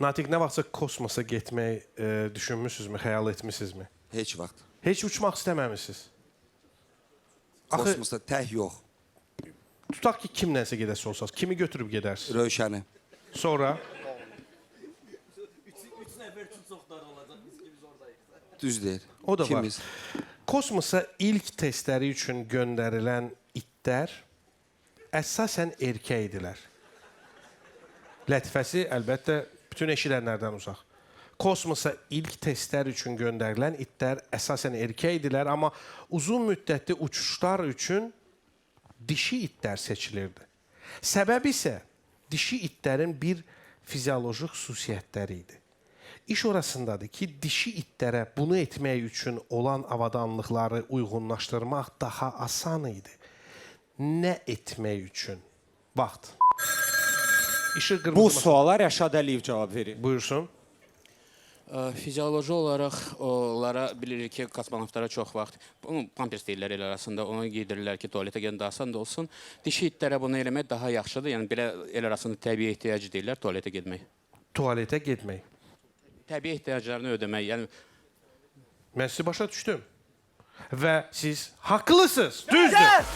Natiq, nə vaxtsa kosmosa getmək düşünmüsünüzmü, xəyal etmisinizmi? Heç vaxt. Heç uçmaq istəməmisiniz? Kosmosda tək yox. Tutaq ki, kimlənsə gedəsi olsanız, kimi götürüb gedərsiniz? Rövşəni. Sonra? Düz deyir. O da Kimiz? var. Kosmosa ilk testləri üçün göndərilən itlər əsasən erkək idilər. Lətifəsi əlbəttə bütün eşidənlərdən uzaq. Kosmosa ilk testlər üçün göndərilən itlər əsasən erkək idilər, amma uzun müddətli uçuşlar üçün dişi itlər seçilirdi. Səbəbi isə dişi itlərin bir fizioloji xüsusiyyətləri idi. İş orasındadır ki, dişi itlərə bunu etmək üçün olan avadanlıqları uyğunlaşdırmaq daha asan idi. Nə etmək üçün? Vaxt. İşıq qırmızı... Bu suala Rəşad Əliyev cavab verir. Buyursun. Fizioloji olaraq onlara bilirik ki, kosmonavtlara çox vaxt, bunu pampers deyirlər el arasında, onu giydirirlər ki, tualetə gedəndə asan da olsun. Dişi itlərə bunu eləmək daha yaxşıdır, yəni belə el arasında təbii ehtiyacı deyirlər tualetə getmək. Tualetə getmək. Təbii ehtiyaclarını ödəmək, yəni... Mən sizi başa düşdüm. Və siz haqlısınız, düzdür.